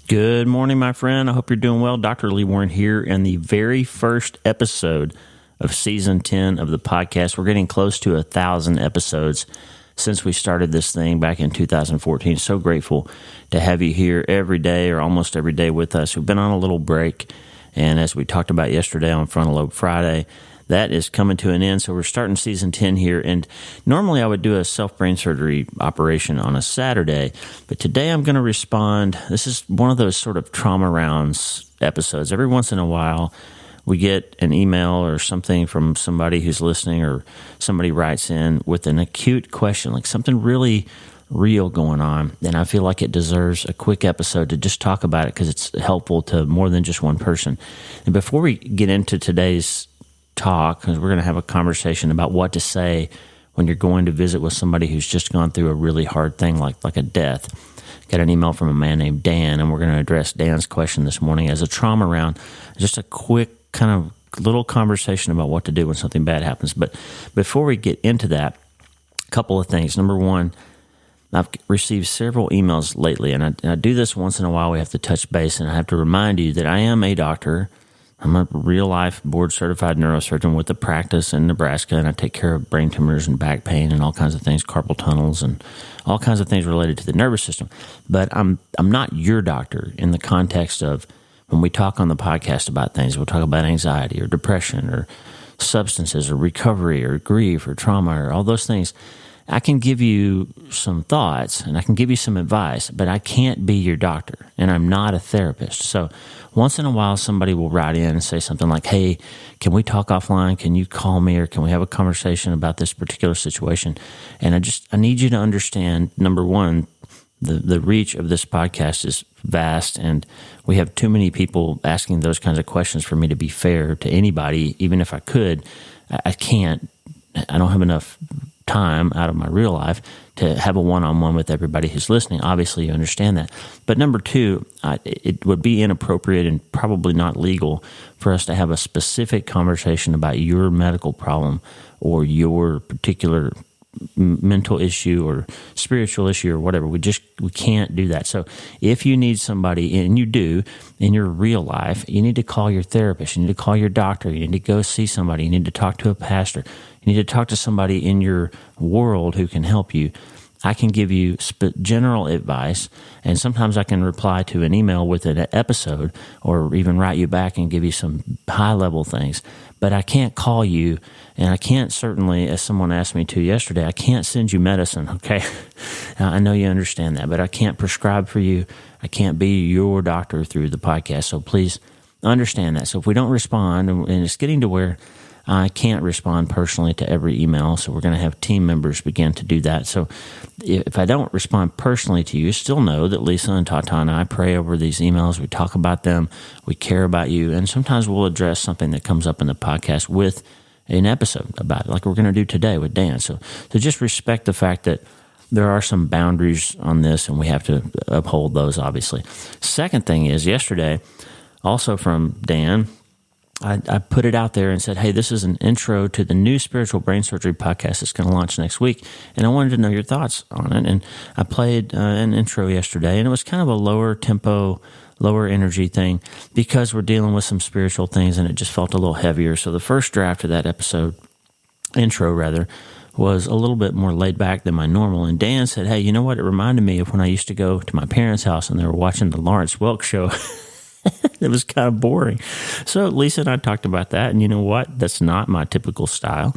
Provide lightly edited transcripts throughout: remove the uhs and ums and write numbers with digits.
Good morning, my friend. I hope you're doing well. Dr. Lee Warren here in the very first episode of Season 10 of the podcast. We're getting close to 1,000 episodes since we started this thing back in 2014. So grateful to have you here every day or almost every day with us. We've been on a little break, and as we talked about yesterday on Frontal Lobe Friday, that is coming to an end, so we're starting Season 10 here, and normally I would do a self-brain surgery operation on a Saturday, but today I'm going to respond. This is one of those sort of trauma rounds episodes. Every once in a while, we get an email or something from somebody who's listening, or somebody writes in with an acute question, like something really real going on, and I feel like it deserves a quick episode to just talk about it because it's helpful to more than just one person. And before we get into today's talk, because we're going to have a conversation about what to say when you're going to visit with somebody who's just gone through a really hard thing like a death. Got an email from a man named Dan, and we're going to address Dan's question this morning as a trauma round. Just a quick kind of little conversation about what to do when something bad happens. But before we get into that, a couple of things. Number one, I've received several emails lately, and I do this once in a while. We have to touch base, and I have to remind you that I am a doctor. I'm a real-life board-certified neurosurgeon with a practice in Nebraska, and I take care of brain tumors and back pain and all kinds of things, carpal tunnels and all kinds of things related to the nervous system. But I'm not your doctor in the context of when we talk on the podcast about things. We'll talk about anxiety or depression or substances or recovery or grief or trauma or all those things. I can give you some thoughts and I can give you some advice, but I can't be your doctor, and I'm not a therapist. So once in a while, somebody will write in and say something like, hey, can we talk offline? Can you call me, or can we have a conversation about this particular situation? And I need you to understand, number one, the reach of this podcast is vast, and we have too many people asking those kinds of questions for me to be fair to anybody. Even if I could, I can't. I don't have enough time out of my real life to have a one-on-one with everybody who's listening. Obviously, you understand that. But number two, it would be inappropriate and probably not legal for us to have a specific conversation about your medical problem or your particular mental issue or spiritual issue or whatever. We can't do that. So if you need somebody, and you do in your real life, you need to call your therapist, you need to call your doctor, you need to go see somebody, you need to talk to a pastor, you need to talk to somebody in your world who can help you. I can give you general advice, and sometimes I can reply to an email with an episode or even write you back and give you some high-level things. But I can't call you, and I can't certainly, as someone asked me to yesterday, I can't send you medicine, okay? I know you understand that, but I can't prescribe for you. I can't be your doctor through the podcast, so please understand that. So if we don't respond, and it's getting to where I can't respond personally to every email, so we're going to have team members begin to do that. So if I don't respond personally to you, still know that Lisa and Tata and I pray over these emails. We talk about them. We care about you. And sometimes we'll address something that comes up in the podcast with an episode about it, like we're going to do today with Dan. So just respect the fact that there are some boundaries on this, and we have to uphold those, obviously. Second thing is, yesterday, also from Dan, I put it out there and said, hey, this is an intro to the new Spiritual Brain Surgery podcast that's going to launch next week, and I wanted to know your thoughts on it. And I played an intro yesterday, and it was kind of a lower tempo, lower energy thing because we're dealing with some spiritual things, and it just felt a little heavier. So the first draft of that intro, was a little bit more laid back than my normal. And Dan said, hey, you know what? It reminded me of when I used to go to my parents' house and they were watching the Lawrence Welk show. It was kind of boring. So Lisa and I talked about that, and you know what? That's not my typical style.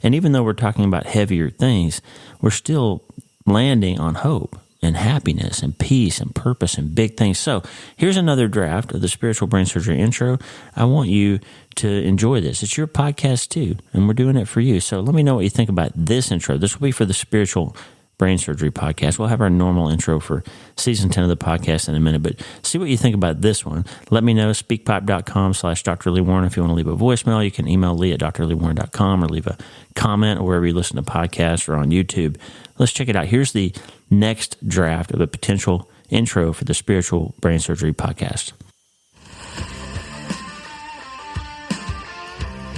And even though we're talking about heavier things, we're still landing on hope and happiness and peace and purpose and big things. So here's another draft of the Spiritual Brain Surgery intro. I want you to enjoy this. It's your podcast too, and we're doing it for you. So let me know what you think about this intro. This will be for the Spiritual Brain Surgery podcast. We'll have our normal intro for season 10 of the podcast in a minute, but see what you think about this one. Let me know, speakpipe.com/Dr. Lee Warren. If you want to leave a voicemail, you can email Lee at drleewarren.com or leave a comment or wherever you listen to podcasts or on YouTube. Let's check it out. Here's the next draft of a potential intro for the Spiritual Brain Surgery podcast.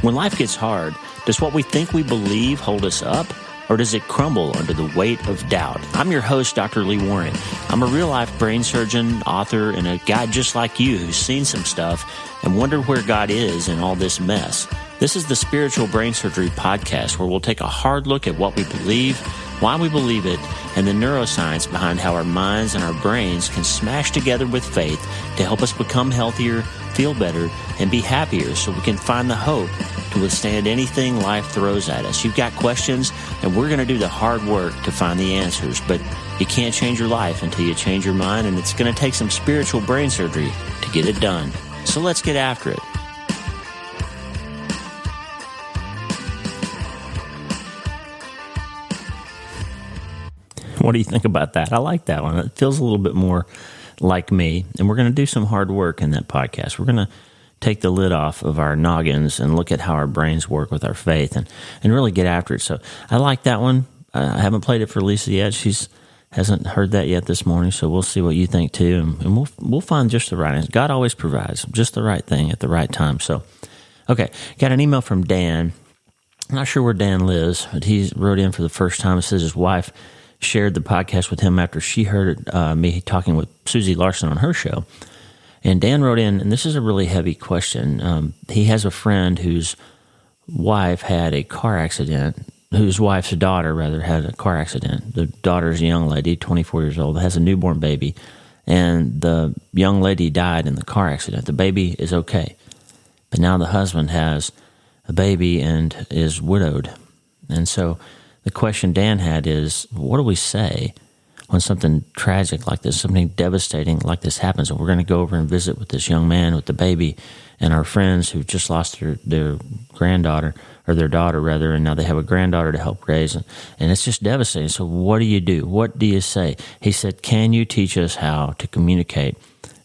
When life gets hard, does what we think we believe hold us up? or does it crumble under the weight of doubt? I'm your host, Dr. Lee Warren. I'm a real-life brain surgeon, author, and a guy just like you who's seen some stuff and wondered where God is in all this mess. This is the Spiritual Brain Surgery Podcast, where we'll take a hard look at what we believe, why we believe it, and the neuroscience behind how our minds and our brains can smash together with faith to help us become healthier, feel better, and be happier so we can find the hope to withstand anything life throws at us. You've got questions, and we're going to do the hard work to find the answers, but you can't change your life until you change your mind, and it's going to take some spiritual brain surgery to get it done. So let's get after it. What do you think about that? I like that one. It feels a little bit more like me, and we're going to do some hard work in that podcast. We're going to take the lid off of our noggins and look at how our brains work with our faith and really get after it. So I like that one. I haven't played it for Lisa yet. She's hasn't heard that yet this morning, so we'll see what you think too, and we'll find just the right answer. God always provides just the right thing at the right time. So, okay, got an email from Dan. I'm not sure where Dan lives, but he wrote in for the first time. It says his wife shared the podcast with him after she heard me talking with Susie Larson on her show. And Dan wrote in, and this is a really heavy question. He has a friend whose wife had a car accident, whose wife's daughter, rather, had a car accident. The daughter's a young lady, 24 years old, has a newborn baby, and the young lady died in the car accident. The baby is okay, but now the husband has a baby and is widowed. And so the question Dan had is, what do we say when something tragic like this, something devastating like this happens, and we're going to go over and visit with this young man with the baby and our friends who just lost their granddaughter, or their daughter rather, and now they have a granddaughter to help raise, and it's just devastating. So what do you do? What do you say? He said, can you teach us how to communicate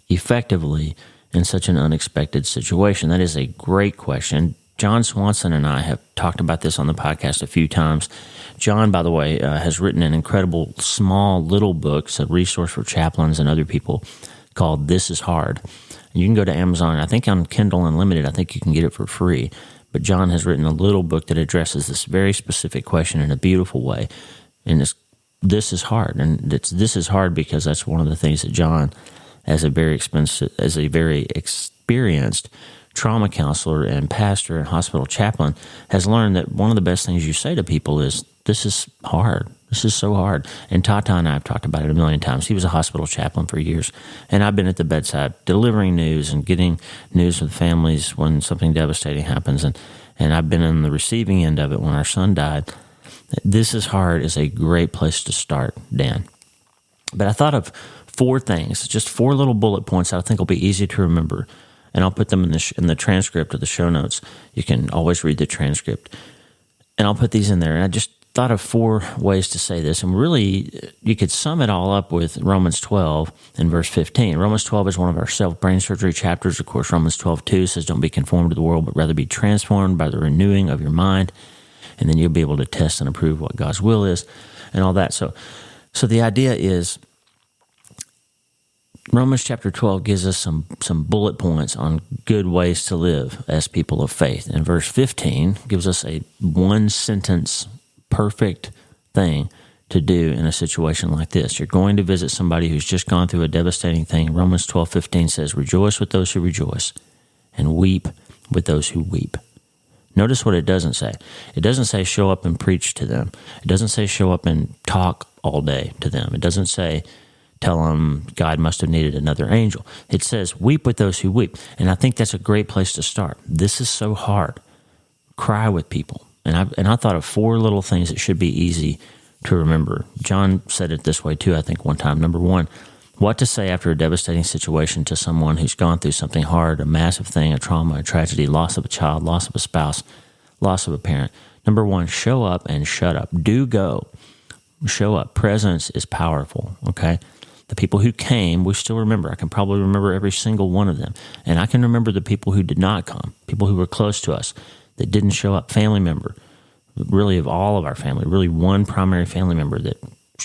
effectively in such an unexpected situation? That is a great question. John Swanson and I have talked about this on the podcast a few times. John, by the way, has written an incredible small little book, it's a resource for chaplains and other people, called This is Hard. And you can go to Amazon, I think on Kindle Unlimited, I think you can get it for free. But John has written a little book that addresses this very specific question in a beautiful way. And this is hard. And this is hard because that's one of the things that John, as a very experienced trauma counselor and pastor and hospital chaplain, has learned that one of the best things you say to people is, this is hard. This is so hard. And Tata and I have talked about it a million times. He was a hospital chaplain for years, and I've been at the bedside delivering news and getting news with families when something devastating happens, and I've been on the receiving end of it when our son died. This is hard is a great place to start, Dan. But I thought of 4 things, just 4 little bullet points that I think will be easy to remember, and I'll put them in the transcript of the show notes. You can always read the transcript, and I'll put these in there. And I just thought of 4 ways to say this, and really you could sum it all up with Romans 12 and verse 15. Romans 12 is one of our self-brain surgery chapters. Of course, Romans 12:2 says, don't be conformed to the world, but rather be transformed by the renewing of your mind, and then you'll be able to test and approve what God's will is and all that. So the idea is Romans chapter 12 gives us some bullet points on good ways to live as people of faith. And verse 15 gives us a one-sentence perfect thing to do in a situation like this. You're going to visit somebody who's just gone through a devastating thing. Romans 12:15 says, rejoice with those who rejoice and weep with those who weep. Notice what it doesn't say. It doesn't say show up and preach to them. It doesn't say show up and talk all day to them. It doesn't say tell them God must have needed another angel. It says weep with those who weep. And I think that's a great place to start. This is so hard. Cry with people. And I thought of 4 little things that should be easy to remember. John said it this way too, I think, one time. Number 1, what to say after a devastating situation to someone who's gone through something hard, a massive thing, a trauma, a tragedy, loss of a child, loss of a spouse, loss of a parent. Number 1, show up and shut up. Do go. Show up. Presence is powerful, okay? The people who came, we still remember. I can probably remember every single one of them. And I can remember the people who did not come, people who were close to us, that didn't show up, family member, really of all of our family, really one primary family member that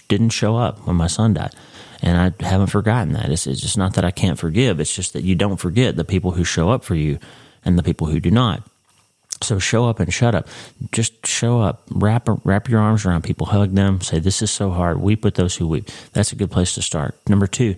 didn't show up when my son died. And I haven't forgotten that. It's just not that I can't forgive. It's just that you don't forget the people who show up for you and the people who do not. So show up and shut up. Just show up. Wrap your arms around people. Hug them. Say, this is so hard. Weep with those who weep. That's a good place to start. Number 2,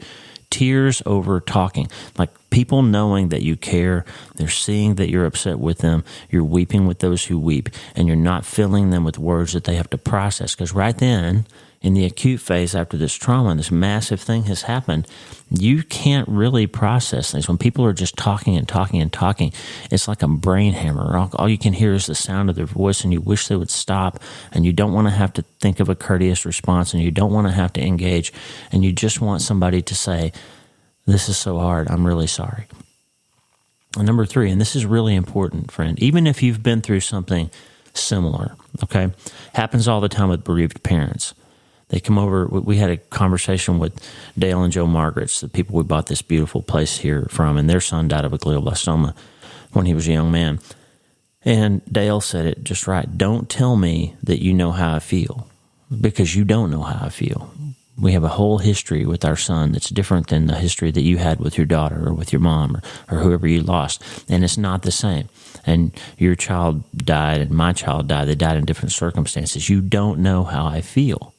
tears over talking. Like people knowing that you care. They're seeing that you're upset with them. You're weeping with those who weep. And you're not filling them with words that they have to process. Because right then, in the acute phase after this trauma and this massive thing has happened, you can't really process things. When people are just talking and talking and talking, it's like a brain hammer. All you can hear is the sound of their voice, and you wish they would stop, and you don't want to have to think of a courteous response, and you don't want to have to engage, and you just want somebody to say, this is so hard, I'm really sorry. And number 3, and this is really important, friend, even if you've been through something similar, okay, happens all the time with bereaved parents. They come over. We had a conversation with Dale and Joe Margaret's, the people we bought this beautiful place here from, and their son died of a glioblastoma when he was a young man. And Dale said it just right. Don't tell me that you know how I feel, because you don't know how I feel. We have a whole history with our son that's different than the history that you had with your daughter or with your mom or whoever you lost, and it's not the same. And your child died and my child died. They died in different circumstances. You don't know how I feel.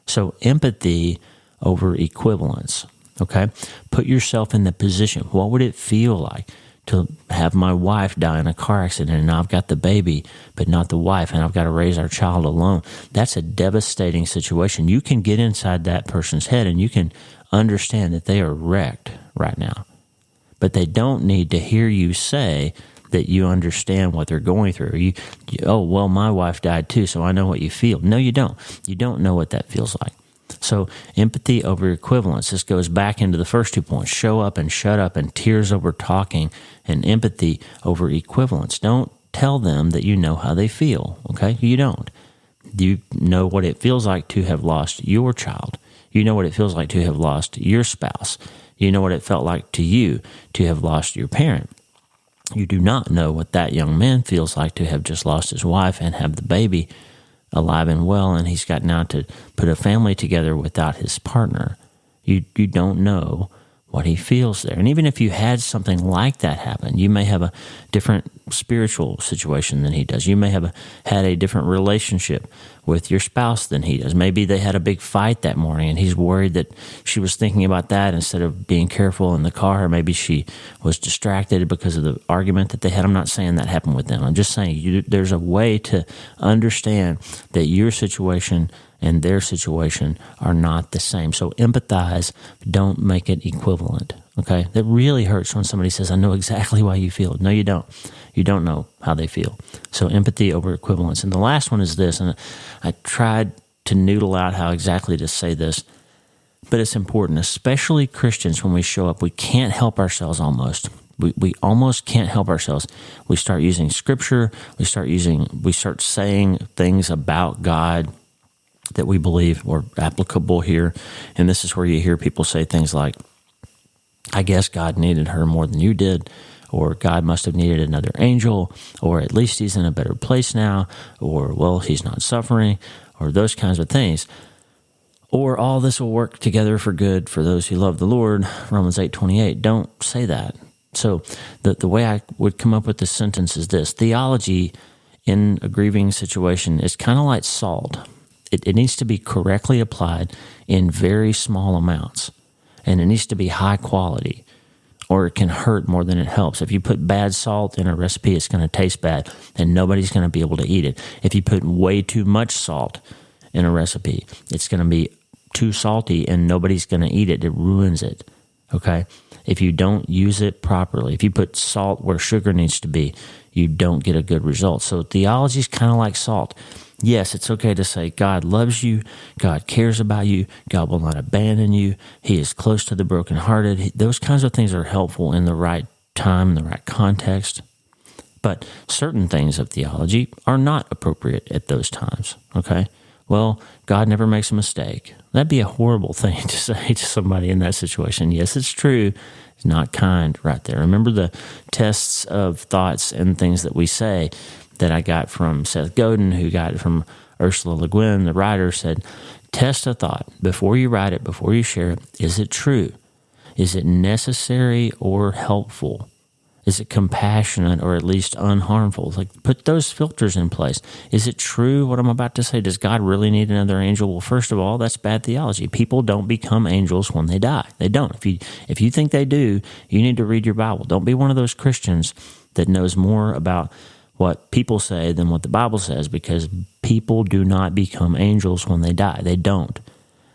So empathy over equivalence, okay? Put yourself in the position. What would it feel like to have my wife die in a car accident and I've got the baby but not the wife, and I've got to raise our child alone? That's a devastating situation. You can get inside that person's head and you can understand that they are wrecked right now. But they don't need to hear you say that you understand what they're going through. Oh, well, my wife died too, so I know what you feel. No, you don't. You don't know what that feels like. So empathy over equivalence. This goes back into the first 2 points. Show up and shut up, and tears over talking, and empathy over equivalence. Don't tell them that you know how they feel, okay? You don't. You know what it feels like to have lost your child. You know what it feels like to have lost your spouse. You know what it felt like to you to have lost your parent. You do not know what that young man feels like to have just lost his wife and have the baby alive and well, and he's got now to put a family together without his partner. You don't know what he feels there. And even if you had something like that happen, you may have a different spiritual situation than he does. You may have had a different relationship with your spouse than he does. Maybe they had a big fight that morning and he's worried that she was thinking about that instead of being careful in the car. Or maybe she was distracted because of the argument that they had. I'm not saying that happened with them. I'm just saying there's a way to understand that your situation and their situation are not the same. So empathize, don't make it equivalent, okay? That really hurts when somebody says, I know exactly why you feel it. No, you don't. You don't know how they feel. So empathy over equivalence. And the last one is this, and I tried to noodle out how exactly to say this, but it's important, especially Christians, when we show up, we can't help ourselves almost. We almost can't help ourselves. We start using scripture, we start saying things about God that we believe were applicable here. And this is where you hear people say things like, I guess God needed her more than you did, or God must have needed another angel, or at least he's in a better place now, or, well, he's not suffering, or those kinds of things. Or all this will work together for good for those who love the Lord, Romans 8:28. Don't say that. So the way I would come up with this sentence is this: theology in a grieving situation is kind of like salt. It needs to be correctly applied in very small amounts, and it needs to be high quality, or it can hurt more than it helps. If you put bad salt in a recipe, it's going to taste bad, and nobody's going to be able to eat it. If you put way too much salt in a recipe, it's going to be too salty, and nobody's going to eat it. It ruins it, okay? If you don't use it properly, if you put salt where sugar needs to be, you don't get a good result. So theology is kind of like salt. Yes, it's okay to say God loves you, God cares about you, God will not abandon you, He is close to the brokenhearted. Those kinds of things are helpful in the right time, in the right context. But certain things of theology are not appropriate at those times, okay? Well, God never makes a mistake. That'd be a horrible thing to say to somebody in that situation. Yes, it's true. It's not kind right there. Remember the tests of thoughts and things that we say that I got from Seth Godin, who got it from Ursula Le Guin, the writer, said, test a thought. Before you write it, before you share it, is it true? Is it necessary or helpful? Is it compassionate or at least unharmful? Like, put those filters in place. Is it true what I'm about to say? Does God really need another angel? Well, first of all, that's bad theology. People don't become angels when they die. They don't. If you think they do, you need to read your Bible. Don't be one of those Christians that knows more about what people say than what the Bible says, because people do not become angels when they die. They don't.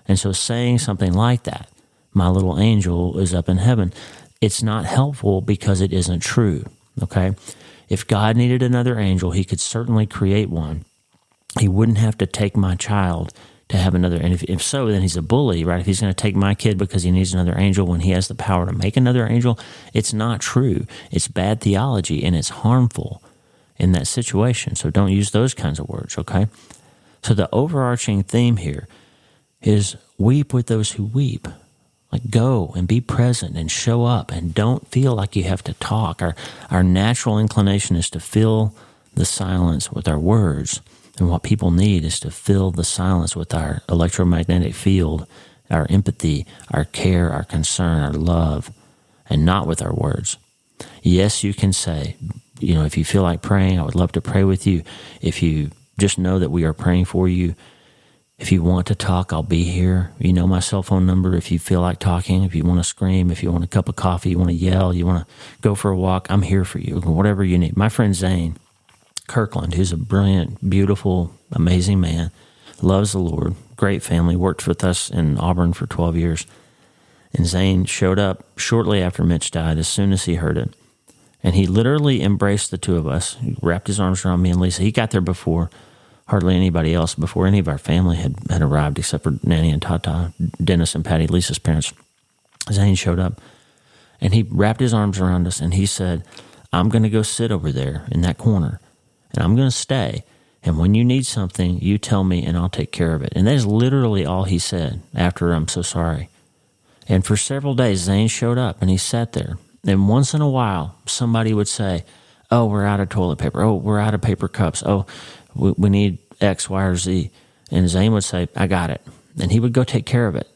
And so saying something like that, my little angel is up in heaven, it's not helpful because it isn't true, okay? If God needed another angel, he could certainly create one. He wouldn't have to take my child to have another, and if so, then he's a bully, right? If he's going to take my kid because he needs another angel when he has the power to make another angel, it's not true. It's bad theology, and it's harmful in that situation. So don't use those kinds of words, okay? So the overarching theme here is weep with those who weep. Like, go and be present and show up, and don't feel like you have to talk. Our natural inclination is to fill the silence with our words, and what people need is to fill the silence with our electromagnetic field, our empathy, our care, our concern, our love, and not with our words. Yes, you can say, if you feel like praying, I would love to pray with you. If you just know that we are praying for you. If you want to talk, I'll be here. You know my cell phone number if you feel like talking, if you want to scream, if you want a cup of coffee, you want to yell, you want to go for a walk, I'm here for you, whatever you need. My friend Zane Kirkland, who's a brilliant, beautiful, amazing man, loves the Lord, great family, worked with us in Auburn for 12 years. And Zane showed up shortly after Mitch died, as soon as he heard it. And he literally embraced the two of us. He wrapped his arms around me and Lisa. He got there before hardly anybody else, before any of our family had arrived, except for Nanny and Tata, Dennis and Patty, Lisa's parents. Zane showed up, and he wrapped his arms around us, and he said, I'm going to go sit over there in that corner, and I'm going to stay, and when you need something, you tell me, and I'll take care of it. And that is literally all he said after I'm so sorry. And for several days, Zane showed up, and he sat there, and once in a while, somebody would say, oh, we're out of toilet paper. Oh, we're out of paper cups. Oh, we need X, Y, or Z. And Zane would say, I got it. And he would go take care of it.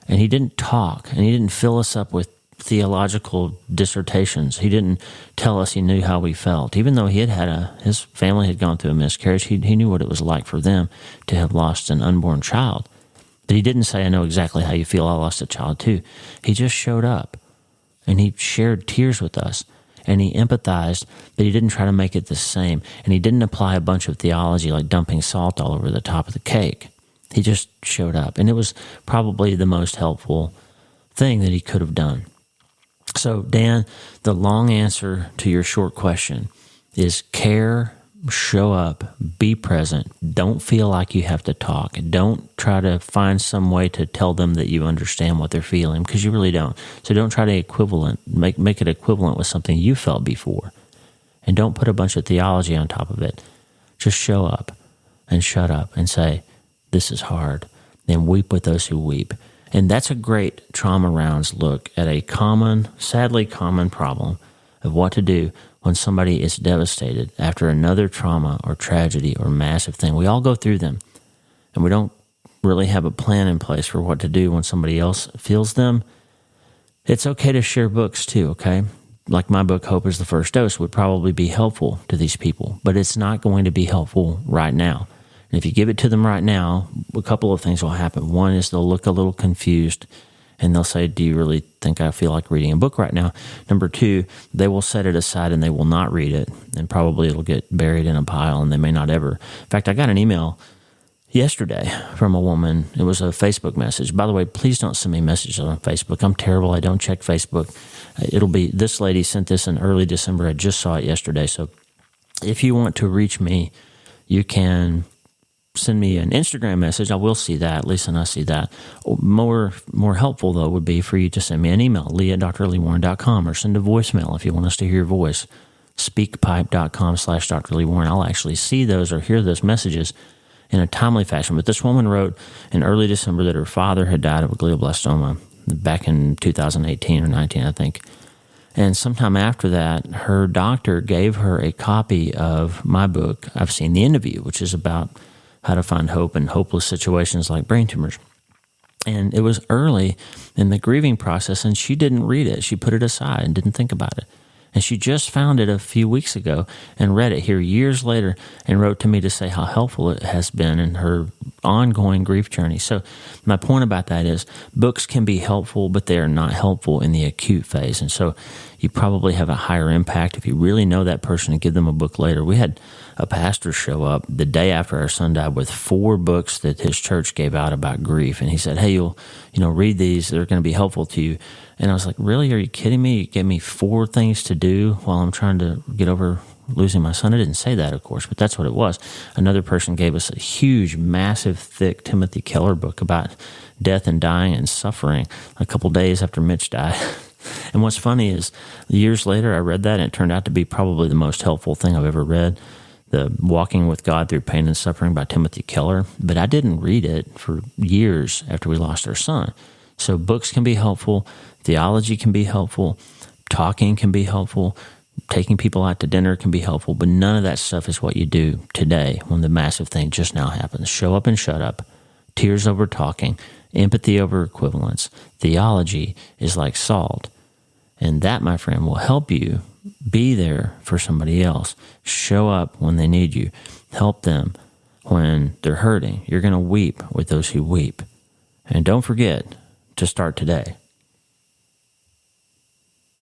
And he didn't talk, and he didn't fill us up with theological dissertations. He didn't tell us he knew how we felt. Even though his family had gone through a miscarriage, he knew what it was like for them to have lost an unborn child. But he didn't say, I know exactly how you feel, I lost a child too. He just showed up, and he shared tears with us. And he empathized, but he didn't try to make it the same. And he didn't apply a bunch of theology like dumping salt all over the top of the cake. He just showed up. And it was probably the most helpful thing that he could have done. So, Dan, the long answer to your short question is care, show up, be present. Don't feel like you have to talk. Don't try to find some way to tell them that you understand what they're feeling, because you really don't. So don't try to make it equivalent with something you felt before. And don't put a bunch of theology on top of it. Just show up and shut up and say, this is hard. And weep with those who weep. And that's a great Trauma Rounds look at a sadly common problem of what to do when somebody is devastated after another trauma or tragedy or massive thing. We all go through them, and we don't really have a plan in place for what to do when somebody else feels them. It's okay to share books too, okay? Like my book, Hope is the First Dose, would probably be helpful to these people, but it's not going to be helpful right now. And if you give it to them right now, a couple of things will happen. One is they'll look a little confused, and they'll say, do you really think I feel like reading a book right now? Number two, they will set it aside and they will not read it, and probably it'll get buried in a pile, and they may not ever. In fact, I got an email yesterday from a woman. It was a Facebook message. By the way, please don't send me messages on Facebook. I'm terrible. I don't check Facebook. This lady sent this in early December. I just saw it yesterday. So if you want to reach me, you can send me an Instagram message. I will see that. Lisa and I see that. More helpful, though, would be for you to send me an email, lee@drleewarren.com, or send a voicemail if you want us to hear your voice, speakpipe.com/Dr. Lee Warren. I'll actually see those or hear those messages in a timely fashion. But this woman wrote in early December that her father had died of a glioblastoma back in 2018 or 19, I think. And sometime after that, her doctor gave her a copy of my book, I've Seen the Interview, which is about how to find hope in hopeless situations like brain tumors. And it was early in the grieving process, and she didn't read it. She put it aside and didn't think about it. And she just found it a few weeks ago and read it here years later and wrote to me to say how helpful it has been in her ongoing grief journey. So my point about that is books can be helpful, but they are not helpful in the acute phase. And so you probably have a higher impact if you really know that person and give them a book later. We had a pastor show up the day after our son died with 4 books that his church gave out about grief. And he said, hey, you'll read these. They're going to be helpful to you. And I was like, really? Are you kidding me? You gave me 4 things to do while I'm trying to get over losing my son. I didn't say that, of course, but that's what it was. Another person gave us a huge, massive, thick Timothy Keller book about death and dying and suffering a couple days after Mitch died. And what's funny is years later, I read that, and it turned out to be probably the most helpful thing I've ever read, The Walking with God Through Pain and Suffering by Timothy Keller. But I didn't read it for years after we lost our son. So books can be helpful. Theology can be helpful. Talking can be helpful. Taking people out to dinner can be helpful. But none of that stuff is what you do today when the massive thing just now happens. Show up and shut up. Tears over talking. Empathy over equivalence. Theology is like salt. And that, my friend, will help you be there for somebody else. Show up when they need you. Help them when they're hurting. You're going to weep with those who weep. And don't forget to start today.